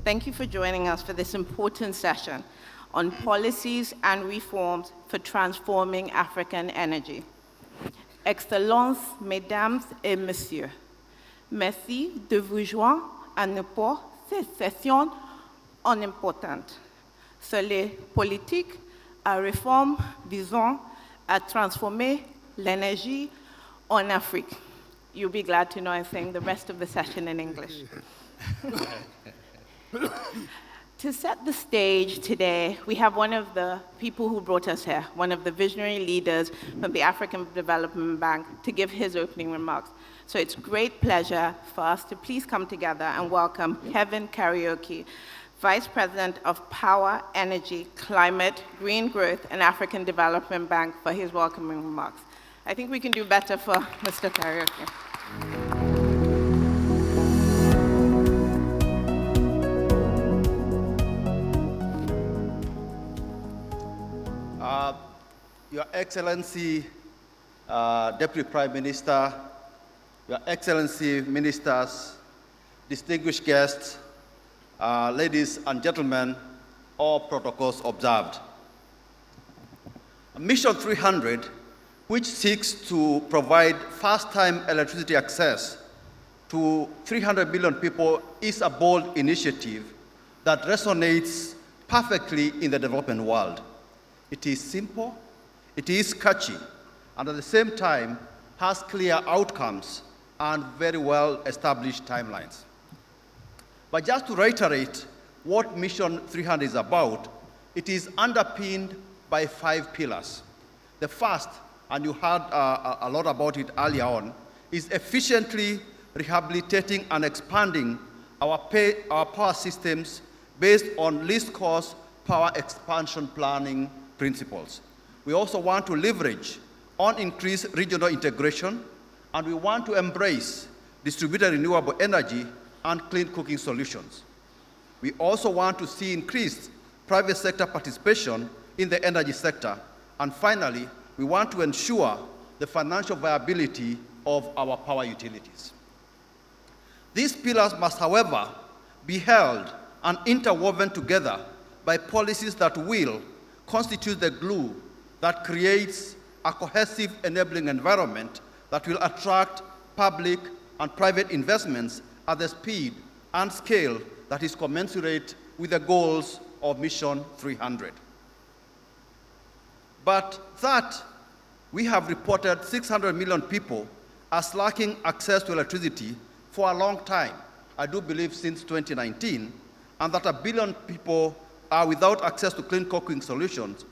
Thank you for joining us for this important session on policies and reforms for transforming African energy. Excellences, Mesdames et Messieurs, merci de vous joindre à nous pour cette session en importante sur les politiques à réforme visant à transformer l'énergie en Afrique. You'll be glad to know I'm saying the rest of the session in English. To set the stage today, we have one of the people who brought us here, one of the visionary leaders from the African Development Bank, to give his opening remarks. So it's great pleasure for us to please come together and welcome Kevin Karaoke, Vice President of Power, Energy, Climate, Green Growth, and African Development Bank, for his welcoming remarks. I think we can do better for Mr. Karaoke. Your Excellency, Deputy Prime Minister, Your Excellency, Ministers, distinguished guests, ladies and gentlemen, all protocols observed. Mission 300, which seeks to provide fast-time electricity access to 300 million people, is a bold initiative that resonates perfectly in the developing world. It is simple, it is catchy, and at the same time has clear outcomes and very well-established timelines. But just to reiterate what Mission 300 is about, it is underpinned by 5 pillars. The first, and you heard a lot about it earlier on, is efficiently rehabilitating and expanding our power systems based on least cost power expansion planning principles. We also want to leverage on increased regional integration, and we want to embrace distributed renewable energy and clean cooking solutions. We also want to see increased private sector participation in the energy sector. And finally, we want to ensure the financial viability of our power utilities. These pillars must, however, be held and interwoven together by policies that will constitute the glue that creates a cohesive enabling environment that will attract public and private investments at the speed and scale that is commensurate with the goals of Mission 300. But that we have reported 600 million people as lacking access to electricity for a long time, I do believe since 2019, and that 1 billion people are without access to clean cooking solutions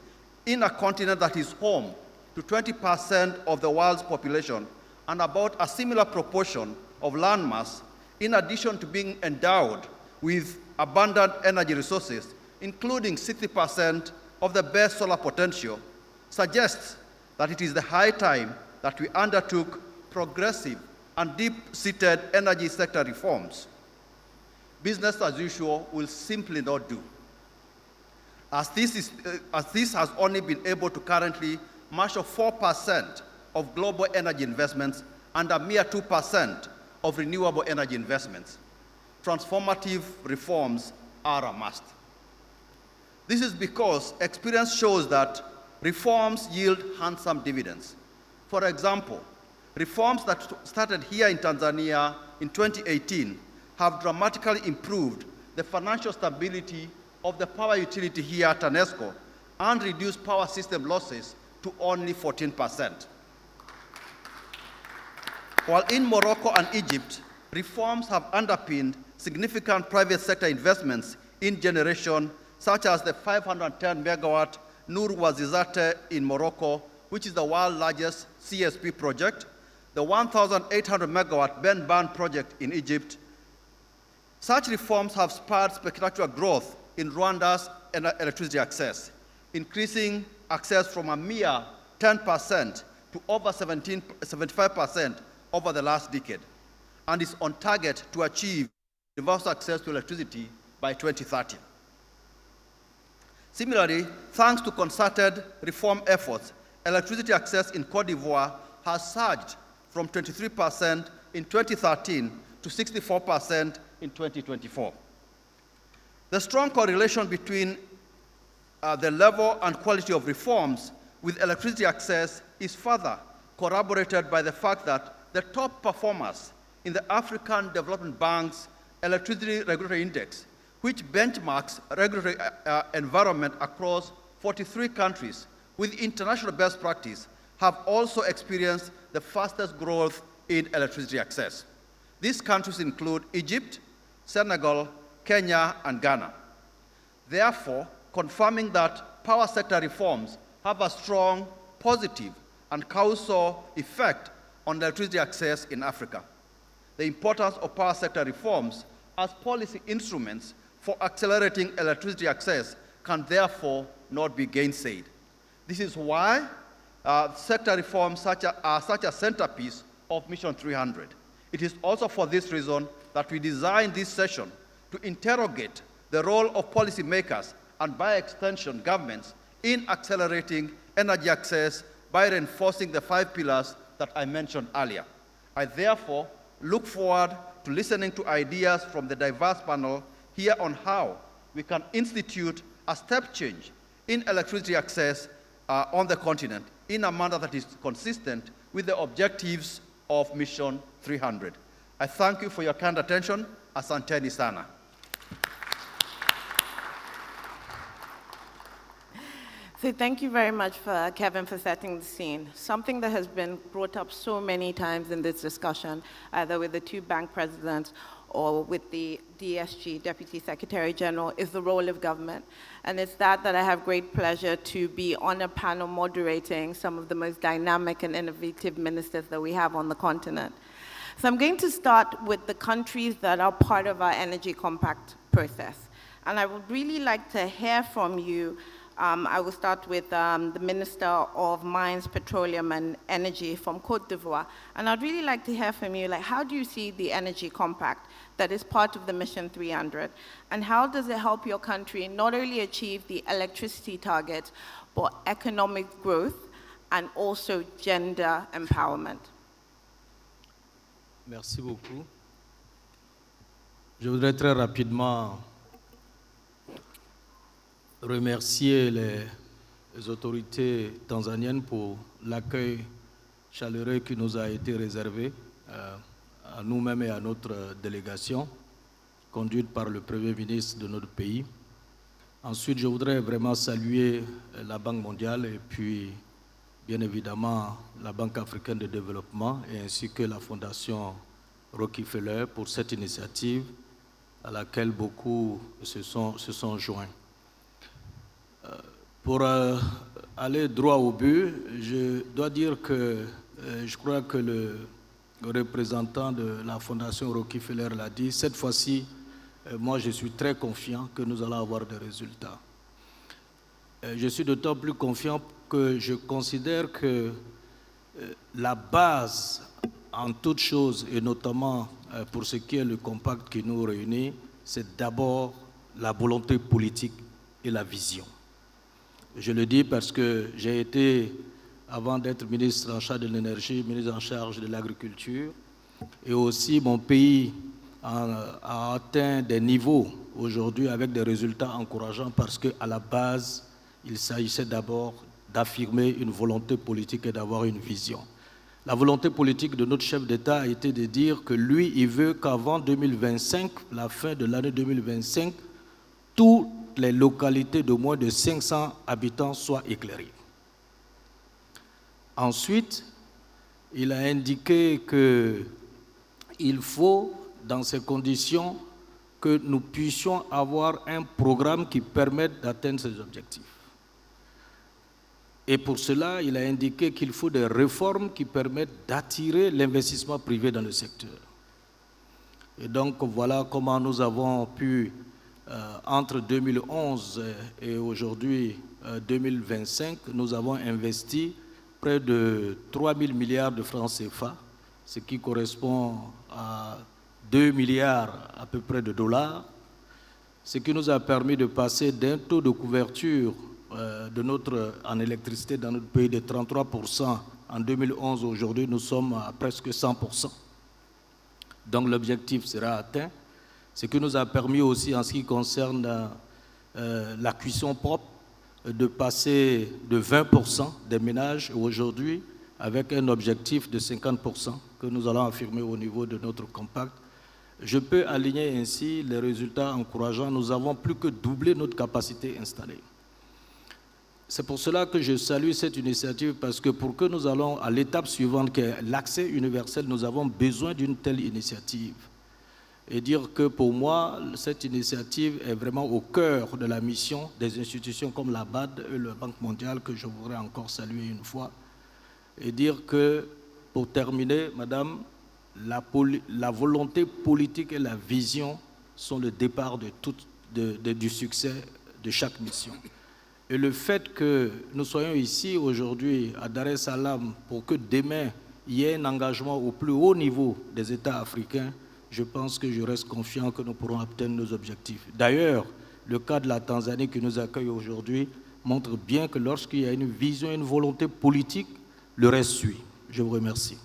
in a continent that is home to 20% of the world's population and about a similar proportion of landmass, in addition to being endowed with abundant energy resources, including 60% of the best solar potential, suggests that it is the high time that we undertook progressive and deep-seated energy sector reforms. Business as usual will simply not do, as this has only been able to currently measure 4% of global energy investments and a mere 2% of renewable energy investments. Transformative reforms are a must. This is because experience shows that reforms yield handsome dividends. For example, reforms that started here in Tanzania in 2018 have dramatically improved the financial stability of the power utility here at TANESCO and reduced power system losses to only 14%. While in Morocco and Egypt, reforms have underpinned significant private sector investments in generation, such as the 510 megawatt Nur Wazizate in Morocco, which is the world's largest CSP project, the 1,800 megawatt Ben Ban project in Egypt. Such reforms have spurred spectacular growth in Rwanda's electricity access, increasing access from a mere 10% to over 75% over the last decade, and is on target to achieve universal access to electricity by 2030. Similarly, thanks to concerted reform efforts, electricity access in Cote d'Ivoire has surged from 23% in 2013 to 64% in 2024. The strong correlation between the level and quality of reforms with electricity access is further corroborated by the fact that the top performers in the African Development Bank's Electricity Regulatory Index, which benchmarks regulatory environment across 43 countries with international best practice, have also experienced the fastest growth in electricity access. These countries include Egypt, Senegal, Kenya, and Ghana. Therefore, confirming that power sector reforms have a strong positive and causal effect on electricity access in Africa. The importance of power sector reforms as policy instruments for accelerating electricity access can therefore not be gainsaid. This is why sector reforms are such a centerpiece of Mission 300. It is also for this reason that we designed this session to interrogate the role of policymakers and by extension governments in accelerating energy access by reinforcing the 5 pillars that I mentioned earlier. I therefore look forward to listening to ideas from the diverse panel here on how we can institute a step change in electricity access on the continent in a manner that is consistent with the objectives of Mission 300. I thank you for your kind attention. Asanteni sana. So thank you very much, Kevin, for setting the scene. Something that has been brought up so many times in this discussion, either with the 2 bank presidents or with the DSG, Deputy Secretary General, is the role of government. And it's that I have great pleasure to be on a panel moderating some of the most dynamic and innovative ministers that we have on the continent. So I'm going to start with the countries that are part of our energy compact process. And I would really like to hear from you. I will start with the Minister of Mines, Petroleum and Energy from Côte d'Ivoire. And I'd really like to hear from you, like, how do you see the energy compact that is part of the Mission 300? And how does it help your country not only achieve the electricity targets, but economic growth and also gender empowerment? Merci beaucoup. Je voudrais très rapidement remercier les autorités tanzaniennes pour l'accueil chaleureux qui nous a été réservé à nous-mêmes et à notre délégation, conduite par le Premier ministre de notre pays. Ensuite, je voudrais vraiment saluer la Banque mondiale et puis, bien évidemment, la Banque africaine de développement et ainsi que la Fondation Rockefeller pour cette initiative à laquelle beaucoup se sont joints. Pour aller droit au but, je dois dire que je crois que le représentant de la Fondation Rockefeller l'a dit, cette fois-ci, moi je suis très confiant que nous allons avoir des résultats. Je suis d'autant plus confiant que je considère que la base en toute chose, et notamment pour ce qui est le compact qui nous réunit, c'est d'abord la volonté politique et la vision. Je le dis parce que j'ai été, avant d'être ministre en charge de l'énergie, ministre en charge de l'agriculture, et aussi mon pays a atteint des niveaux aujourd'hui avec des résultats encourageants parce qu'à la base, il s'agissait d'abord d'affirmer une volonté politique et d'avoir une vision. La volonté politique de notre chef d'État a été de dire que lui, il veut qu'avant 2025, la fin de l'année 2025, toutes les localités de moins de 500 habitants soient éclairées. Ensuite, il a indiqué qu'il faut, dans ces conditions, que nous puissions avoir un programme qui permette d'atteindre ces objectifs. Et pour cela, il a indiqué qu'il faut des réformes qui permettent d'attirer l'investissement privé dans le secteur. Et donc, voilà comment nous avons pu, entre 2011 et aujourd'hui 2025, nous avons investi près de 3 000 milliards de francs CFA, ce qui correspond à 2 milliards à peu près de dollars, ce qui nous a permis de passer d'un taux de couverture en électricité dans notre pays de 33% en 2011. Aujourd'hui, nous sommes à presque 100%. Donc l'objectif sera atteint. Ce qui nous a permis aussi, en ce qui concerne la cuisson propre, de passer de 20% des ménages aujourd'hui avec un objectif de 50% que nous allons affirmer au niveau de notre compact. Je peux aligner ainsi les résultats encourageants. Nous avons plus que doublé notre capacité installée. C'est pour cela que je salue cette initiative, parce que pour que nous allons à l'étape suivante, qui est l'accès universel, nous avons besoin d'une telle initiative. Et dire que pour moi, cette initiative est vraiment au cœur de la mission des institutions comme la BAD et la Banque mondiale, que je voudrais encore saluer une fois. Et dire que, pour terminer, Madame, la volonté politique et la vision sont le départ du succès de chaque mission. Et le fait que nous soyons ici aujourd'hui à Dar es Salaam pour que demain il y ait un engagement au plus haut niveau des États africains, je pense que je reste confiant que nous pourrons atteindre nos objectifs. D'ailleurs, le cas de la Tanzanie qui nous accueille aujourd'hui montre bien que lorsqu'il y a une vision, une volonté politique, le reste suit. Je vous remercie.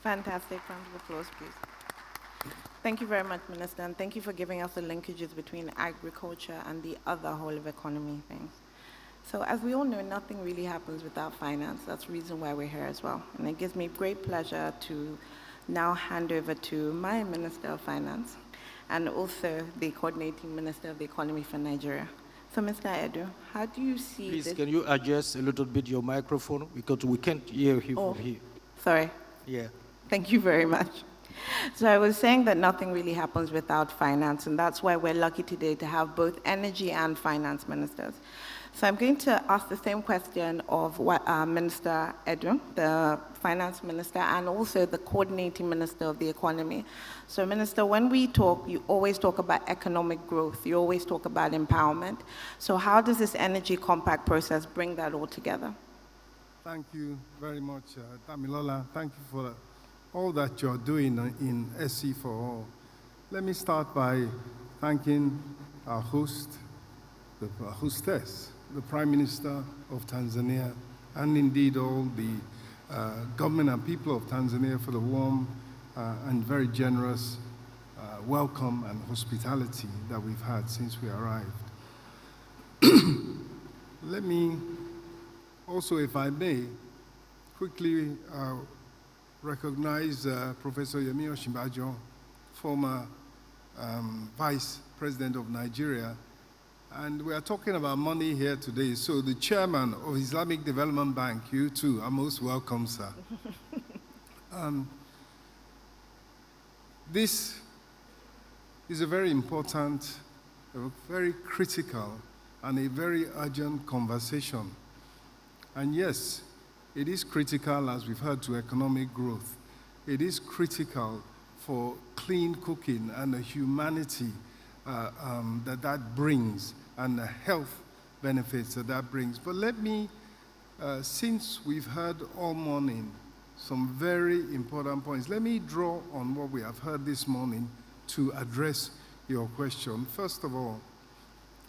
Fantastic. Round of applause, please. Thank you very much, Minister, and thank you for giving us the linkages between agriculture and the other whole of economy things. So as we all know, nothing really happens without finance. That's the reason why we're here as well. And it gives me great pleasure to now hand over to my Minister of Finance and also the Coordinating Minister of the Economy for Nigeria. So, Mr. Edu, how do you see Please, this? can you adjust a little bit your microphone, because we can't hear you from here. Sorry. Yeah. Thank you very much. So I was saying that nothing really happens without finance, and that's why we're lucky today to have both energy and finance ministers. So I'm going to ask the same question of Minister Edu, the finance minister, and also the coordinating minister of the economy. So Minister, when we talk, you always talk about economic growth. You always talk about empowerment. So how does this energy compact process bring that all together? Thank you very much, Damilola. Thank you for all that you're doing in SC for All. Let me start by thanking our host, the hostess, the Prime Minister of Tanzania, and indeed all the government and people of Tanzania for the warm and very generous welcome and hospitality that we've had since we arrived. Let me also, if I may, quickly recognize Professor Yemi Osinbajo, former Vice President of Nigeria. And we are talking about money here today. So the chairman of Islamic Development Bank, you too, are most welcome, sir. This is a very important, a very critical, and a very urgent conversation. And yes, it is critical, as we've heard, to economic growth. It is critical for clean cooking and the humanity that brings, and the health benefits that brings. But let me, since we've heard all morning some very important points, let me draw on what we have heard this morning to address your question. First of all,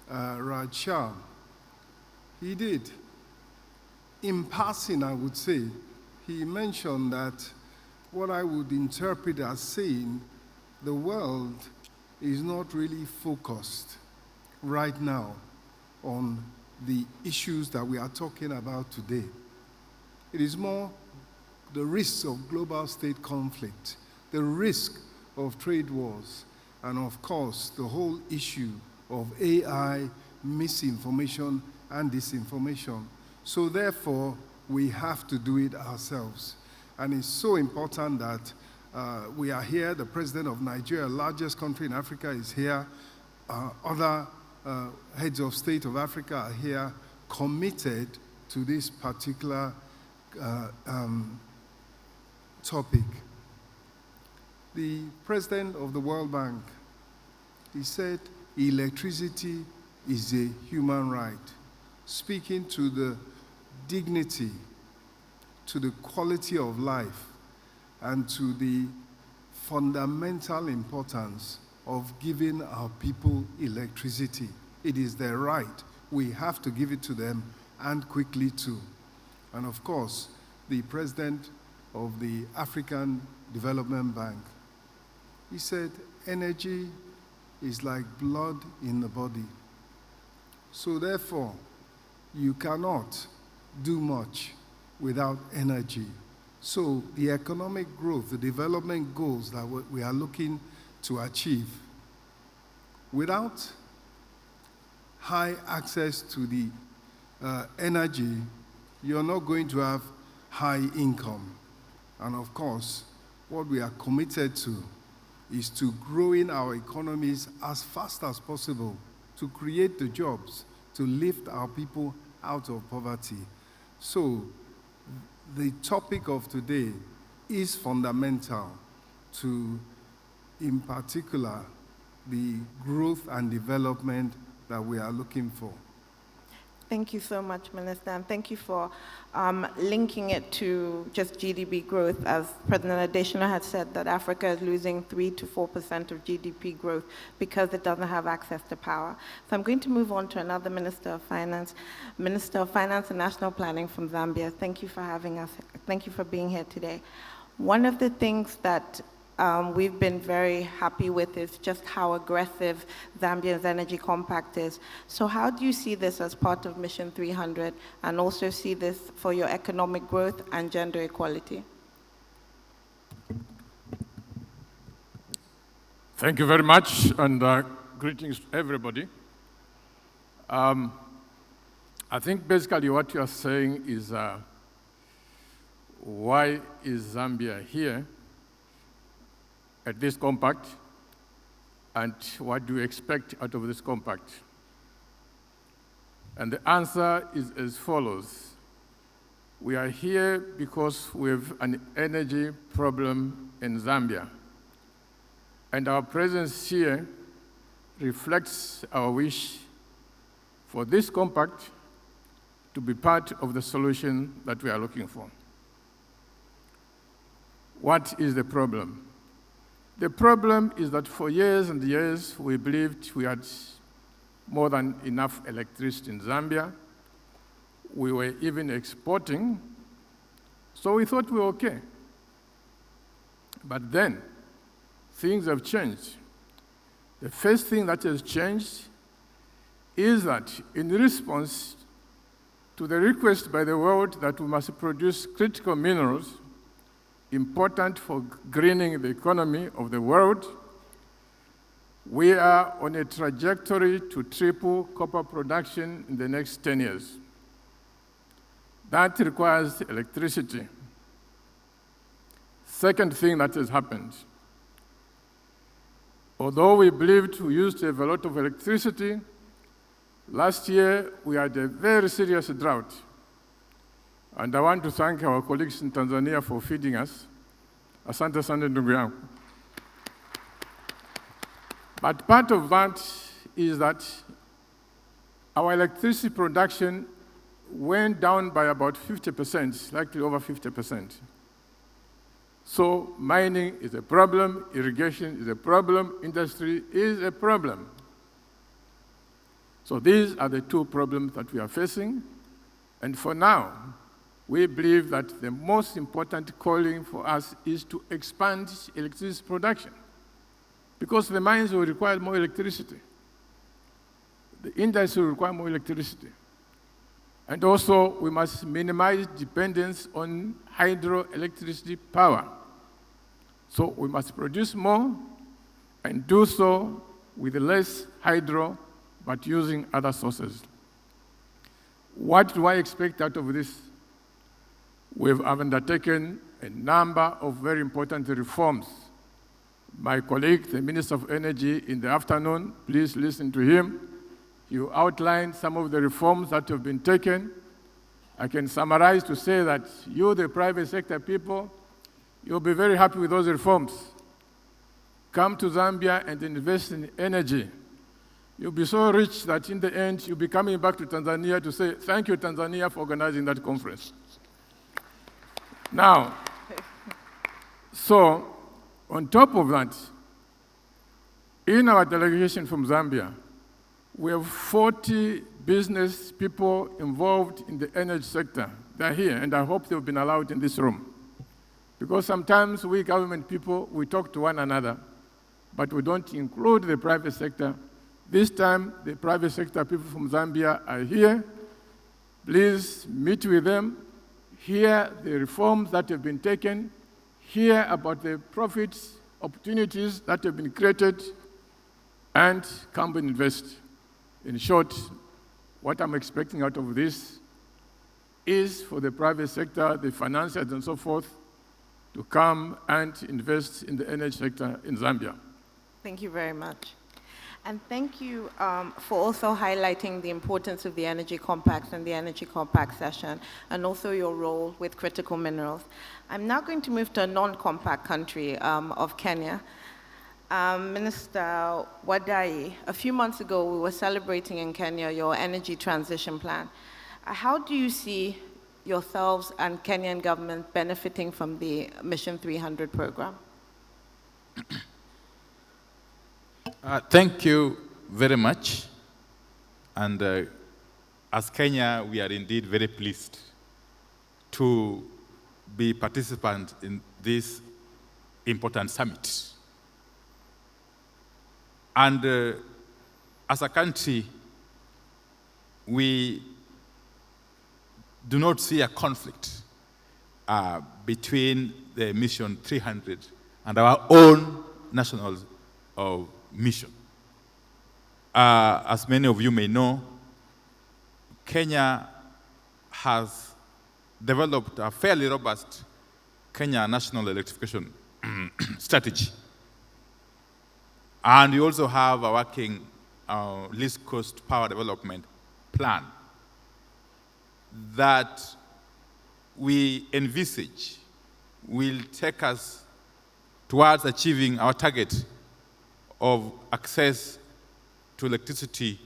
Raj Shah, he did. In passing, I would say, he mentioned that what I would interpret as saying the world is not really focused right now on the issues that we are talking about today. It is more the risks of global state conflict, the risk of trade wars, and of course, the whole issue of AI, misinformation, and disinformation. So therefore, we have to do it ourselves. And it's so important that we are here. The president of Nigeria, largest country in Africa, is here. Other heads of state of Africa are here, committed to this particular topic. The president of the World Bank, he said electricity is a human right, speaking to the dignity, to the quality of life, and to the fundamental importance of giving our people electricity. It is their right. We have to give it to them, and quickly too. And of course, the president of the African Development Bank, he said energy is like blood in the body. So therefore, you cannot do much without energy. So the economic growth, the development goals that we are looking to achieve, without high access to the energy, you're not going to have high income. And of course, what we are committed to is to growing our economies as fast as possible, to create the jobs, to lift our people out of poverty. So the topic of today is fundamental to, in particular, the growth and development that we are looking for. Thank you so much, Minister, and thank you for linking it to just GDP growth. As President Adesina had said, that Africa is losing 3 to 4% of GDP growth because it doesn't have access to power. So I'm going to move on to another Minister of Finance and National Planning from Zambia. Thank you for having us. Thank you for being here today. One of the things that we've been very happy with is just how aggressive Zambia's energy compact is. So how do you see this as part of Mission 300 and also see this for your economic growth and gender equality? Thank you very much, and greetings to everybody. I think basically what you are saying is why is Zambia here at this compact, and what do you expect out of this compact? And the answer is as follows. We are here because we have an energy problem in Zambia. And our presence here reflects our wish for this compact to be part of the solution that we are looking for. What is the problem? The problem is that for years and years, we believed we had more than enough electricity in Zambia. We were even exporting, so we thought we were okay. But then, things have changed. The first thing that has changed is that in response to the request by the world that we must produce critical minerals important for greening the economy of the world, we are on a trajectory to triple copper production in the next 10 years. That requires electricity. Second thing that has happened, although we believed we used to have a lot of electricity, last year we had a very serious drought. And I want to thank our colleagues in Tanzania for feeding us. Asante sana ndugu yangu. But part of that is that our electricity production went down by about 50%, slightly over 50%. So mining is a problem, irrigation is a problem, industry is a problem. So these are the two problems that we are facing. And for now, we believe that the most important calling for us is to expand electricity production, because the mines will require more electricity. The industry will require more electricity. And also, we must minimize dependence on hydroelectricity power. So we must produce more and do so with less hydro, but using other sources. What do I expect out of this? We've undertaken a number of very important reforms. My colleague, the Minister of Energy, in the afternoon, please listen to him. You outlined some of the reforms that have been taken. I can summarize to say that you, the private sector people, you'll be very happy with those reforms. Come to Zambia and invest in energy. You'll be so rich that in the end, you'll be coming back to Tanzania to say, thank you, Tanzania, for organizing that conference. Now, so on top of that, in our delegation from Zambia, we have 40 business people involved in the energy sector. They're here, and I hope they've been allowed in this room. Because sometimes we government people, we talk to one another, but we don't include the private sector. This time, the private sector people from Zambia are here. Please meet with them, hear the reforms that have been taken, hear about the profits, opportunities that have been created, and come and invest. In short, what I'm expecting out of this is for the private sector, the financiers and so forth, to come and invest in the energy sector in Zambia. Thank you very much. And thank you for also highlighting the importance of the Energy Compact and the Energy Compact session, and also your role with critical minerals. I'm now going to move to a non-compact country of Kenya. Minister Wadai, a few months ago we were celebrating in Kenya your energy transition plan. How do you see yourselves and Kenyan government benefiting from the Mission 300 program? Thank you very much. And as Kenya, we are indeed very pleased to be participants in this important summit. And as a country, we do not see a conflict between the Mission 300 and our own national mission. As many of you may know, Kenya has developed a fairly robust Kenya National Electrification Strategy. And we also have a working least cost power development plan that we envisage will take us towards achieving our target of access to electricity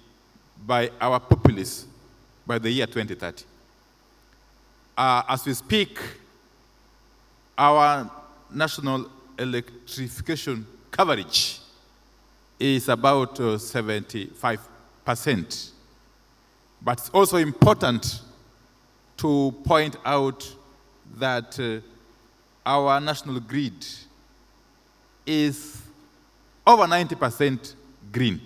by our populace by the year 2030. As we speak, our national electrification coverage is about 75%. But it's also important to point out that our national grid is over 90% green.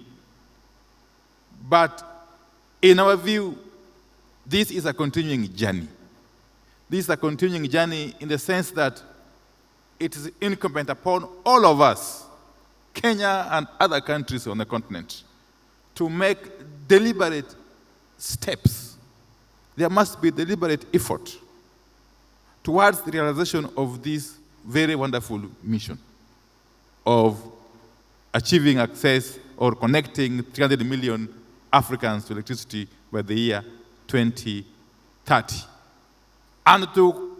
But in our view, this is a continuing journey. This is a continuing journey in the sense that it is incumbent upon all of us, Kenya and other countries on the continent, to make deliberate steps. There must be deliberate effort towards the realization of this very wonderful mission of achieving access or connecting 300 million Africans to electricity by the year 2030. And to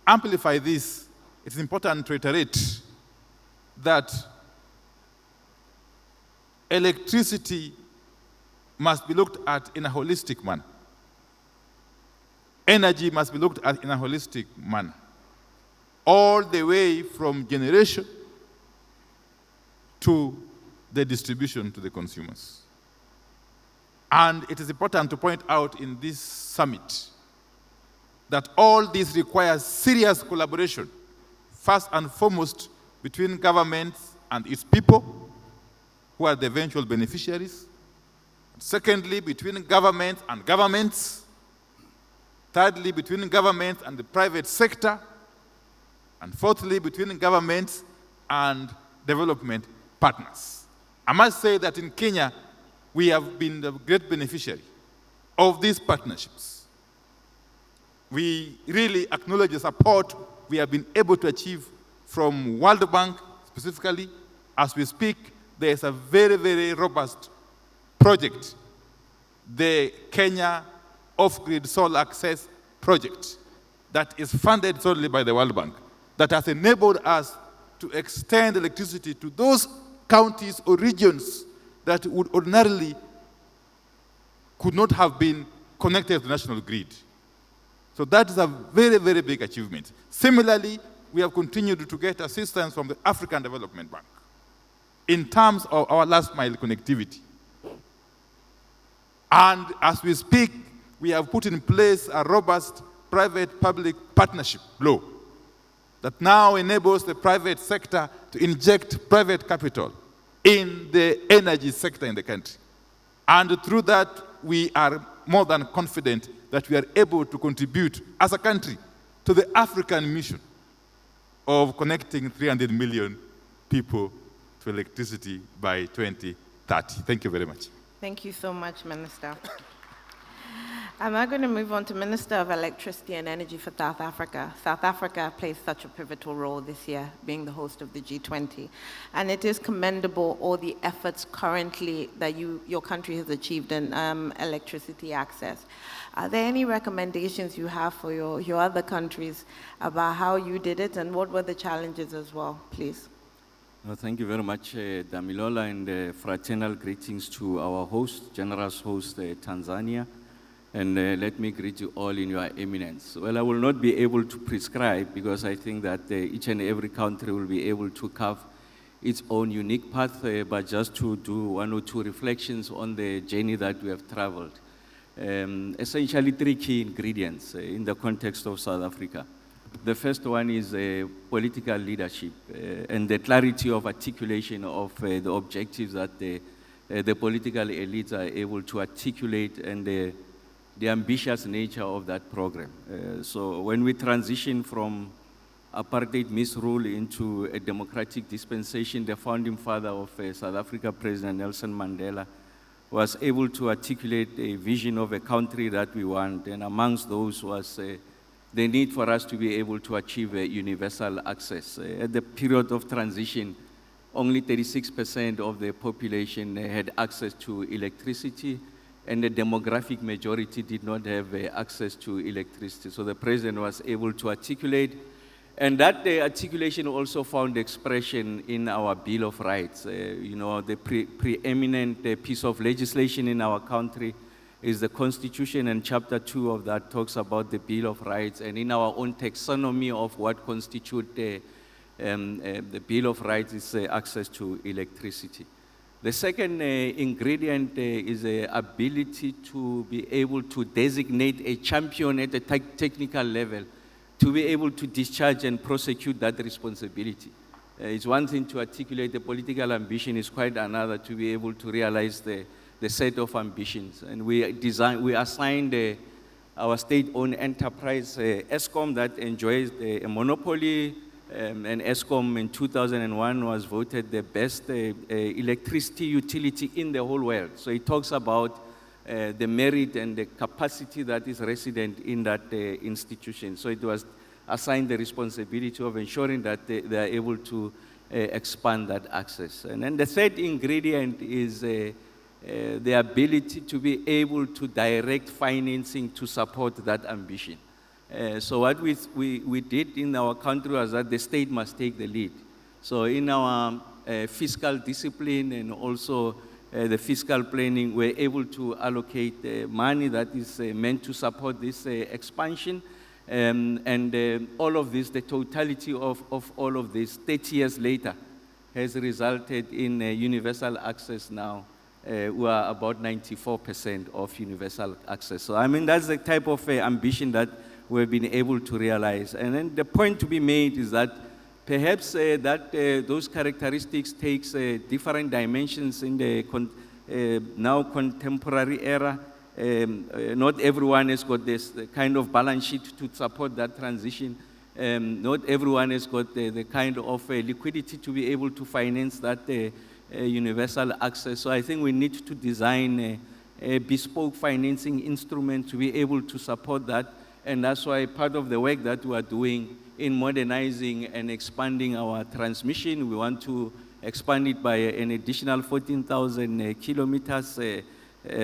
amplify this, it's important to reiterate that electricity must be looked at in a holistic manner. Energy must be looked at in a holistic manner, all the way from generation to the distribution to the consumers. And it is important to point out in this summit that all this requires serious collaboration, first and foremost between governments and its people, who are the eventual beneficiaries. Secondly, between governments and governments. Thirdly, between governments and the private sector. And fourthly, between governments and development partners. I must say that in Kenya, we have been the great beneficiary of these partnerships. We really acknowledge the support we have been able to achieve from World Bank specifically. As we speak, there is a very, very robust project, the Kenya Off-Grid Solar Access Project, that is funded solely by the World Bank, that has enabled us to extend electricity to those counties or regions that would ordinarily could not have been connected to the national grid. So that is a very, very big achievement. Similarly, we have continued to get assistance from the African Development Bank in terms of our last mile connectivity. And as we speak, we have put in place a robust private-public partnership law that now enables the private sector to inject private capital in the energy sector in the country. And through that, we are more than confident that we are able to contribute as a country to the African mission of connecting 300 million people to electricity by 2030. Thank you very much. Thank you so much, Minister. I'm now going to move on to Minister of Electricity and Energy for South Africa. South Africa plays such a pivotal role this year, being the host of the G20. And it is commendable all the efforts currently that your country has achieved in electricity access. Are there any recommendations you have for your other countries about how you did it and what were the challenges as well, please? Well, thank you very much, Damilola, and fraternal greetings to our host, generous host, Tanzania. And let me greet you all in your eminence. Well, I will not be able to prescribe because I think that each and every country will be able to carve its own unique path, but just to do one or two reflections on the journey that we have traveled. Essentially, three key ingredients in the context of South Africa. The first one is political leadership and the clarity of articulation of the objectives that the political elites are able to articulate and the ambitious nature of that program. So when we transition from apartheid misrule into a democratic dispensation, the founding father of South Africa, President Nelson Mandela, was able to articulate a vision of a country that we want, and amongst those was the need for us to be able to achieve universal access. At the period of transition, only 36% of the population had access to electricity, and the demographic majority did not have access to electricity. So the president was able to articulate, and that articulation also found expression in our Bill of Rights. The preeminent piece of legislation in our country is the Constitution, and Chapter 2 of that talks about the Bill of Rights, and in our own taxonomy of what constitutes the Bill of Rights is access to electricity. The second ingredient is the ability to be able to designate a champion at the technical level to be able to discharge and prosecute that responsibility. It's one thing to articulate the political ambition, it's quite another to be able to realize the set of ambitions. And we assigned our state-owned enterprise, ESCOM, that enjoys a monopoly. And ESCOM in 2001 was voted the best electricity utility in the whole world. So it talks about the merit and the capacity that is resident in that institution. So it was assigned the responsibility of ensuring that they are able to expand that access. And then the third ingredient is the ability to be able to direct financing to support that ambition. So what we did in our country was that the state must take the lead. So in our fiscal discipline and also the fiscal planning, we're able to allocate money that is meant to support this expansion. And all of this, the totality of all of this, 30 years later, has resulted in universal access now. We are about 94% of universal access. So I mean, that's the type of ambition that we've been able to realize. And then the point to be made is that perhaps those characteristics takes different dimensions in the now contemporary era. Not everyone has got this kind of balance sheet to support that transition. Not everyone has got the kind of liquidity to be able to finance that universal access. So I think we need to design a bespoke financing instrument to be able to support that. And that's why part of the work that we are doing in modernizing and expanding our transmission, we want to expand it by an additional 14,000 kilometers,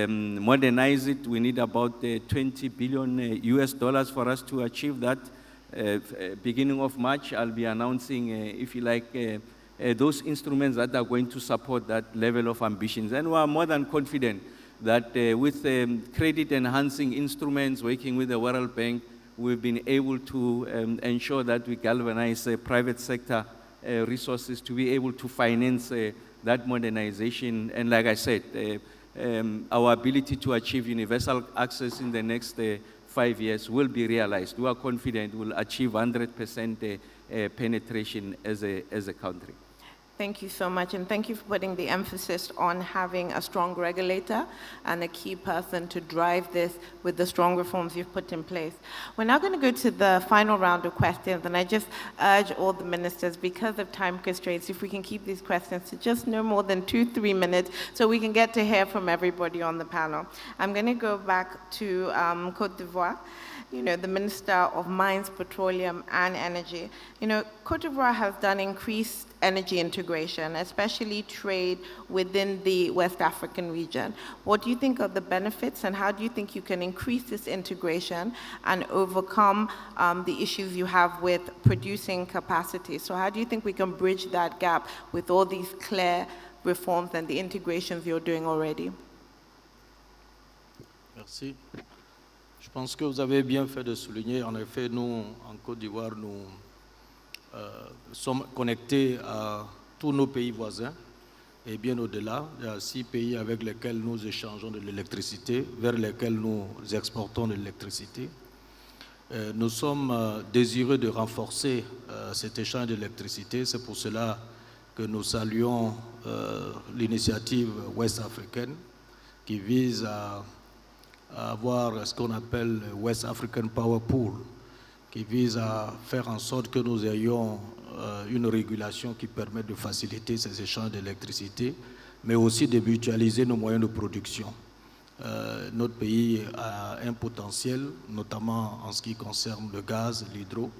modernize it. We need about 20 billion US dollars for us to achieve that. Beginning of March, I'll be announcing, if you like, those instruments that are going to support that level of ambitions. And we are more than confident that with credit enhancing instruments, working with the World Bank, we've been able to ensure that we galvanize private sector resources to be able to finance that modernization. And like I said, our ability to achieve universal access in the next 5 years will be realized. We are confident we'll achieve 100% penetration as a country. Thank you so much, and thank you for putting the emphasis on having a strong regulator and a key person to drive this with the strong reforms you've put in place. We're now going to go to the final round of questions, and I just urge all the ministers, because of time constraints, if we can keep these questions to just no more than 2-3 minutes so we can get to hear from everybody on the panel. I'm going to go back to Côte d'Ivoire. You know, the Minister of Mines, Petroleum and Energy. You know, Côte d'Ivoire has done increased energy integration, especially trade within the West African region. What do you think are the benefits, and how do you think you can increase this integration and overcome the issues you have with producing capacity? So how do you think we can bridge that gap with all these clear reforms and the integrations you're doing already? Merci. Je pense que vous avez bien fait de souligner, en effet, nous, en Côte d'Ivoire, nous sommes connectés à tous nos pays voisins et bien au-delà. Il y a 6 pays avec lesquels nous échangeons de l'électricité, vers lesquels nous exportons de l'électricité. Nous sommes désireux de renforcer cet échange d'électricité. C'est pour cela que nous saluons l'initiative ouest-africaine qui vise à avoir ce qu'on appelle le West African Power Pool, qui vise à faire en sorte que nous ayons une régulation qui permet de faciliter ces échanges d'électricité, mais aussi de mutualiser nos moyens de production. Notre pays a un potentiel, notamment en ce qui concerne le gaz, l'hydro,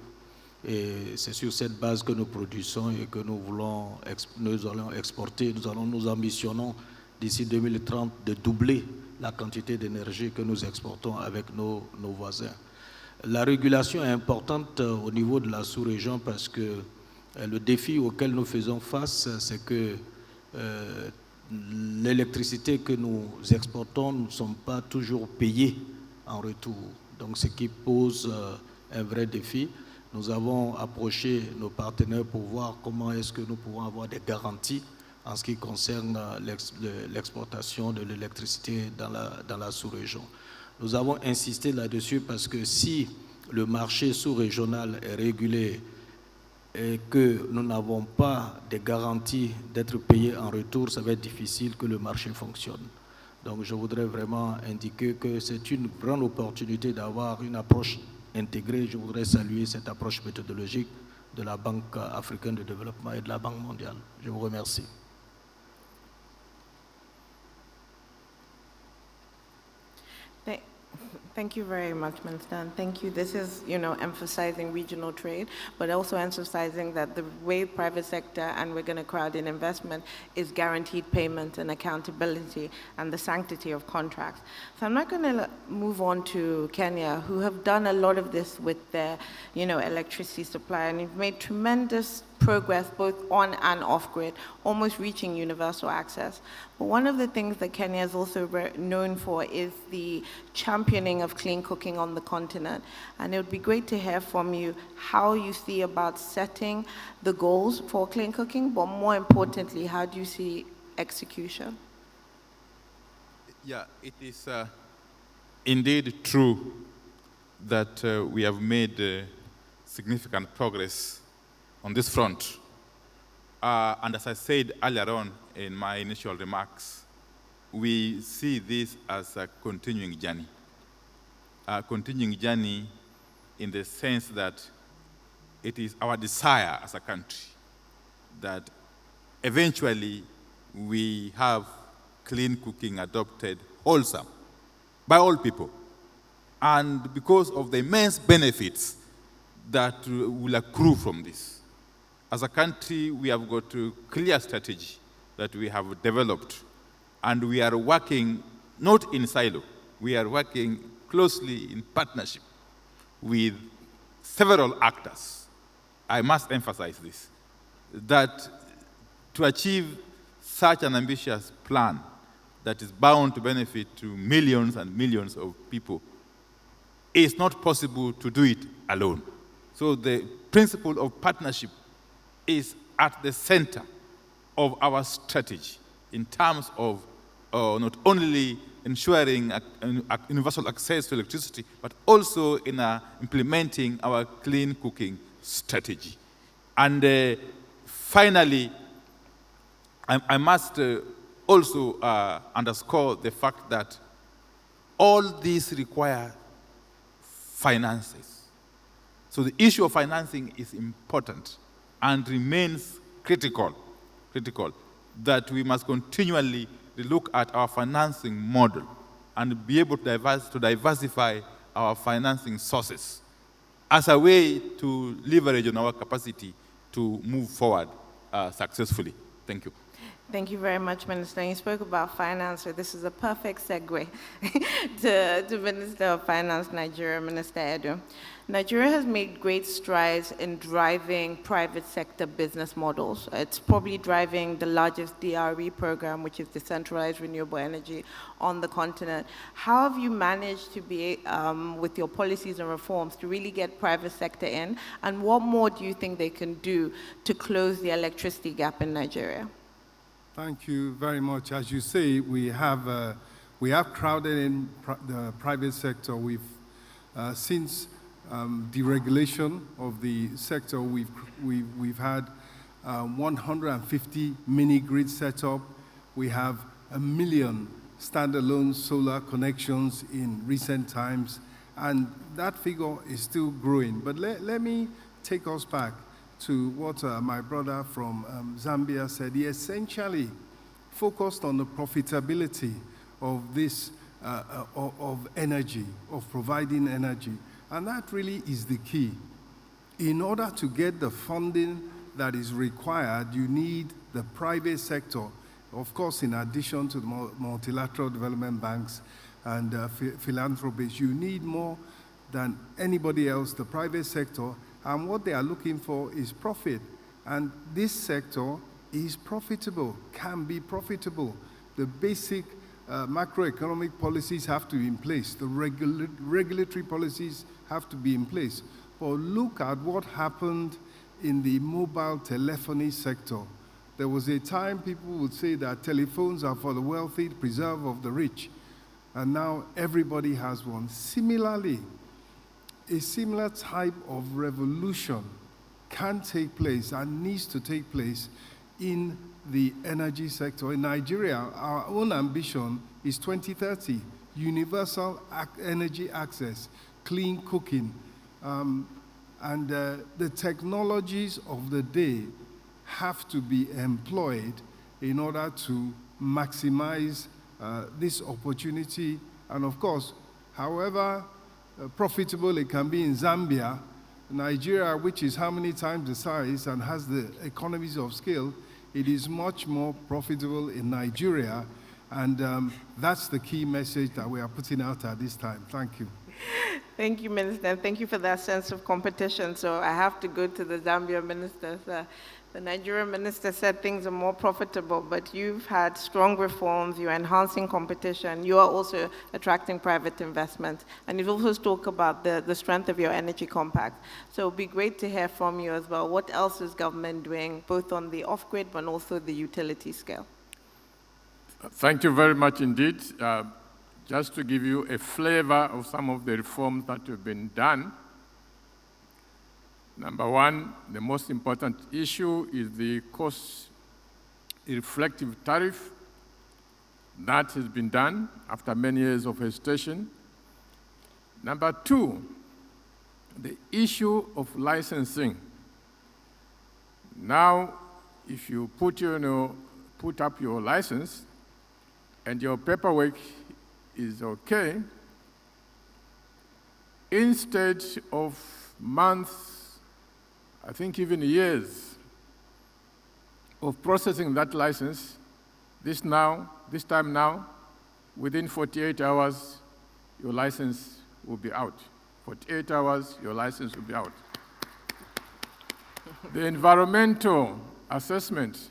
et c'est sur cette base que nous produisons et que nous allons exporter. Nous ambitionnons d'ici 2030 de doubler la quantité d'énergie que nous exportons avec nos voisins. La régulation est importante au niveau de la sous-région parce que le défi auquel nous faisons face, c'est que l'électricité que nous exportons ne sont pas toujours payées en retour. Donc, ce qui pose un vrai défi. Nous avons approché nos partenaires pour voir comment est-ce que nous pouvons avoir des garanties en ce qui concerne l'exportation de l'électricité dans la sous-région. Nous avons insisté là-dessus parce que si le marché sous-régional est régulé et que nous n'avons pas de garantie d'être payés en retour, ça va être difficile que le marché fonctionne. Donc je voudrais vraiment indiquer que c'est une grande opportunité d'avoir une approche intégrée. Je voudrais saluer cette approche méthodologique de la Banque africaine de développement et de la Banque mondiale. Je vous remercie. Thank you very much, Minister, and thank you. This is, emphasizing regional trade, but also emphasizing that the way private sector, and we're going to crowd in investment, is guaranteed payment and accountability and the sanctity of contracts. So I'm not going to move on to Kenya, who have done a lot of this with their, electricity supply, and you've made tremendous progress both on and off grid, almost reaching universal access. But one of the things that Kenya is also known for is the championing of clean cooking on the continent. And it would be great to hear from you how you see about setting the goals for clean cooking, but more importantly, how do you see execution? Yeah, it is indeed true that we have made significant progress on this front. And as I said earlier on in my initial remarks, we see this as a continuing journey. A continuing journey in the sense that it is our desire as a country that eventually we have clean cooking adopted wholesome by all people. And because of the immense benefits that will accrue from this. As a country, we have got a clear strategy that we have developed, and we are working not in silo. We are working closely in partnership with several actors. I must emphasize this, that to achieve such an ambitious plan that is bound to benefit to millions and millions of people, it's not possible to do it alone. So the principle of partnership is at the center of our strategy in terms of not only ensuring universal access to electricity, but also in implementing our clean cooking strategy. And finally, I must also underscore the fact that all these require finances. So the issue of financing is important and remains critical, that we must continually look at our financing model and be able to diversify our financing sources as a way to leverage on our capacity to move forward successfully. Thank you. Thank you very much, Minister. You spoke about finance, so this is a perfect segue to Minister of Finance, Nigeria, Minister Edu. Nigeria has made great strides in driving private sector business models. It's probably driving the largest DRE program, which is decentralized renewable energy, on the continent. How have you managed to be, with your policies and reforms, to really get private sector in? And what more do you think they can do to close the electricity gap in Nigeria? Thank you very much. As you say, we have crowded in the private sector. We've since deregulation of the sector, we've had 150 mini grids set up. We have 1 million standalone solar connections in recent times, and that figure is still growing. But let me take us back to what my brother from Zambia said. He essentially focused on the profitability of this, of energy, of providing energy. And that really is the key. In order to get the funding that is required, you need the private sector, of course, in addition to the multilateral development banks and philanthropists. You need more than anybody else, the private sector. And what they are looking for is profit. And this sector is profitable, can be profitable. The basic macroeconomic policies have to be in place. The regulatory policies have to be in place. But look at what happened in the mobile telephony sector. There was a time people would say that telephones are for the wealthy, preserve of the rich. And now everybody has one. Similarly, a similar type of revolution can take place and needs to take place in the energy sector. In Nigeria, our own ambition is 2030, universal energy access, clean cooking, and the technologies of the day have to be employed in order to maximize this opportunity. And of course, however profitable it can be in Zambia, Nigeria, which is how many times the size and has the economies of scale, it is much more profitable in Nigeria. And that's the key message that we are putting out at this time. Thank you. Thank you, Minister. Thank you for that sense of competition. So I have to go to the Zambia minister. The Nigerian minister said things are more profitable, but you've had strong reforms, you're enhancing competition, you are also attracting private investment, and you've also talked about the strength of your energy compact. So it would be great to hear from you as well. What else is government doing, both on the off-grid, but also the utility scale? Thank you very much indeed. Just to give you a flavor of some of the reforms that have been done. Number one, the most important issue is the cost-reflective tariff. That has been done after many years of hesitation. Number two, the issue of licensing. Now, if you put up your license and your paperwork is okay, instead of months, I think even years of processing that license, this time now, within 48 hours, your license will be out. 48 hours, your license will be out. The environmental assessment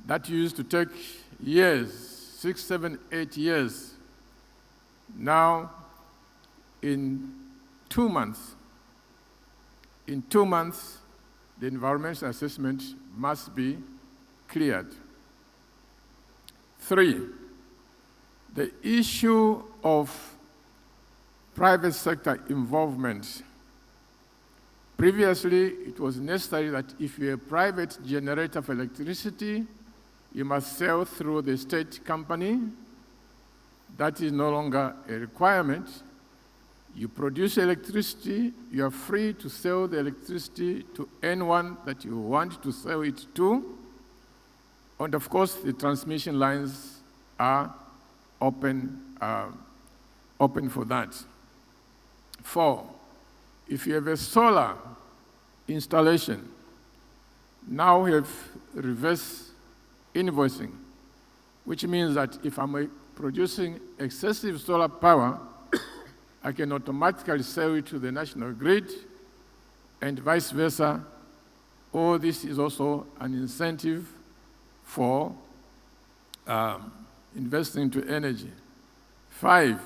that used to take years, 6, 7, 8 years, now in 2 months. In 2 months, the environmental assessment must be cleared. 3, the issue of private sector involvement. Previously, it was necessary that if you're a private generator for electricity, you must sell through the state company. That is no longer a requirement. You produce electricity, you are free to sell the electricity to anyone that you want to sell it to. And of course, the transmission lines are open for that. 4, if you have a solar installation, now we have reverse invoicing, which means that if I'm producing excessive solar power, I can automatically sell it to the national grid, and vice versa. All this is also an incentive for investing into energy. 5,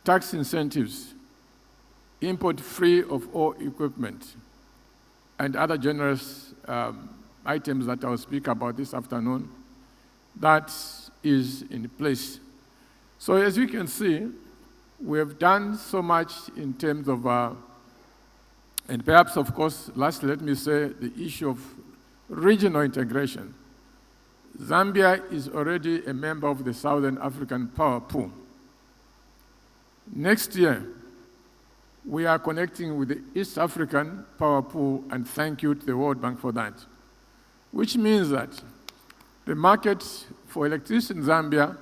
tax incentives, import free of all equipment, and other generous items that I'll speak about this afternoon. That is in place. So as you can see, we have done so much in terms of, and perhaps, of course, lastly, let me say the issue of regional integration. Zambia is already a member of the Southern African Power Pool. Next year, we are connecting with the East African Power Pool, and thank you to the World Bank for that, which means that the market for electricity in Zambia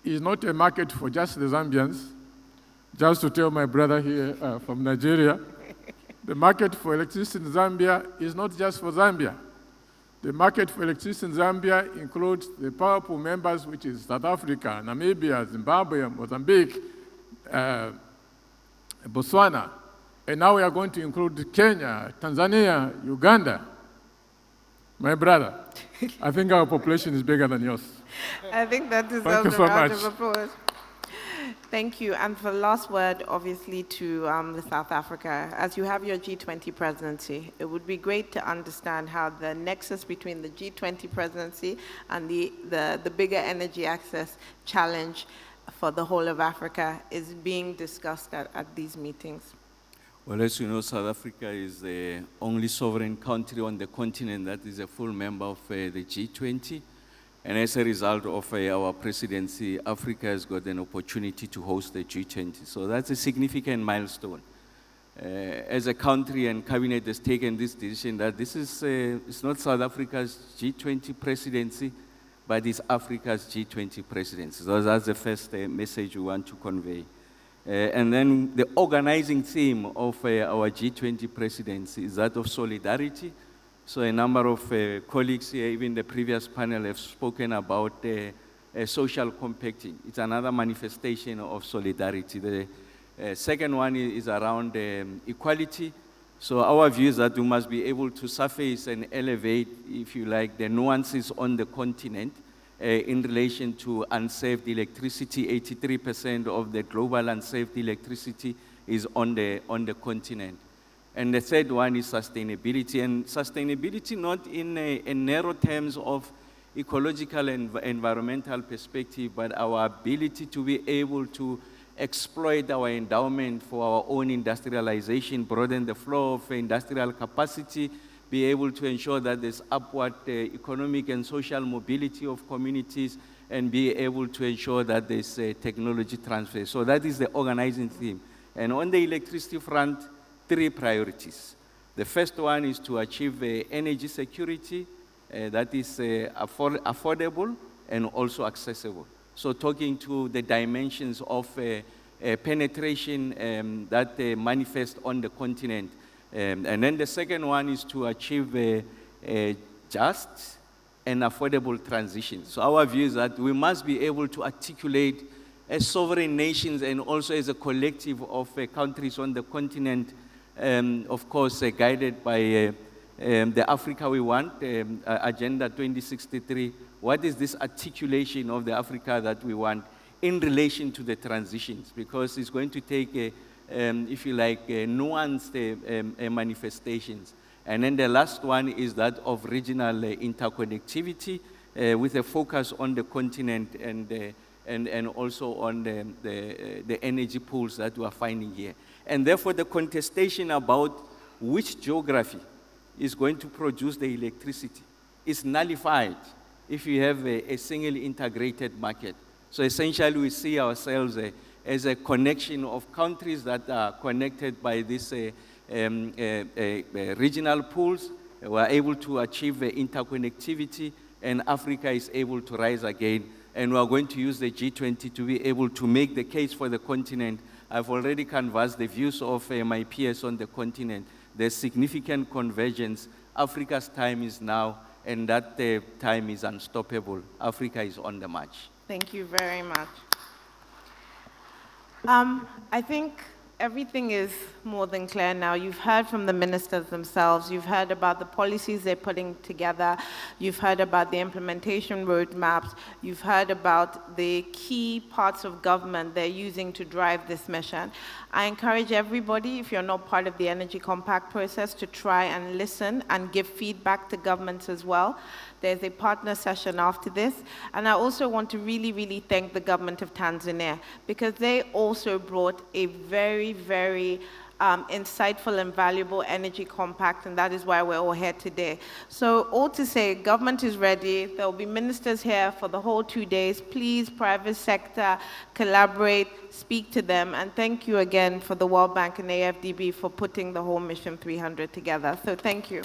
is not a market for just the Zambians. Just to tell my brother here from Nigeria, the market for electricity in Zambia is not just for Zambia. The market for electricity in Zambia includes the power pool members, which is South Africa, Namibia, Zimbabwe, Mozambique, Botswana. And now we are going to include Kenya, Tanzania, Uganda. My brother, I think our population is bigger than yours. I think that deserves a round of applause. Thank you. And for the last word, obviously, to the South Africa, as you have your G20 presidency, it would be great to understand how the nexus between the G20 presidency and the bigger energy access challenge for the whole of Africa is being discussed at these meetings. Well, as you know, South Africa is the only sovereign country on the continent that is a full member of the G20. And as a result of our presidency, Africa has got an opportunity to host the G20. So that's a significant milestone. As a country and cabinet has taken this decision that this is it's not South Africa's G20 presidency, but it's Africa's G20 presidency. So that's the first message we want to convey. And then the organizing theme of our G20 presidency is that of solidarity. So a number of colleagues here, even the previous panel, have spoken about social compacting. It's another manifestation of solidarity. The second one is around equality. So our view is that we must be able to surface and elevate, if you like, the nuances on the continent in relation to unsaved electricity. 83% of the global unsaved electricity is on the continent. And the third one is sustainability. And sustainability not in narrow terms of ecological and environmental perspective, but our ability to be able to exploit our endowment for our own industrialization, broaden the flow of industrial capacity, be able to ensure that there's upward economic and social mobility of communities, and be able to ensure that there's technology transfer. So that is the organizing theme. And on the electricity front, 3 priorities. The first one is to achieve energy security that is affordable and also accessible. So talking to the dimensions of penetration that manifest on the continent. And then the second one is to achieve a just and affordable transition. So our view is that we must be able to articulate as sovereign nations and also as a collective of countries on the continent, of course, guided by the Africa we want, Agenda 2063. What is this articulation of the Africa that we want in relation to the transitions? Because it's going to take, if you like, nuanced manifestations. And then the last one is that of regional interconnectivity with a focus on the continent and also on the energy pools that we are finding here. And therefore, the contestation about which geography is going to produce the electricity is nullified if you have a single integrated market. So essentially, we see ourselves as a connection of countries that are connected by these regional pools. We are able to achieve interconnectivity, and Africa is able to rise again. And we are going to use the G20 to be able to make the case for the continent. I've already canvassed the views of my peers on the continent. There's significant convergence. Africa's time is now, and that time is unstoppable. Africa is on the march. Thank you very much. I think everything is more than clear now. You've heard from the ministers themselves. You've heard about the policies they're putting together. You've heard about the implementation roadmaps. You've heard about the key parts of government they're using to drive this mission. I encourage everybody, if you're not part of the Energy Compact process, to try and listen and give feedback to governments as well. There's a partner session after this. And I also want to really, really thank the government of Tanzania, because they also brought a very, very insightful and valuable energy compact, and that is why we're all here today. So all to say, government is ready. There will be ministers here for the whole 2 days. Please, private sector, collaborate, speak to them, and thank you again for the World Bank and AFDB for putting the whole Mission 300 together. So thank you.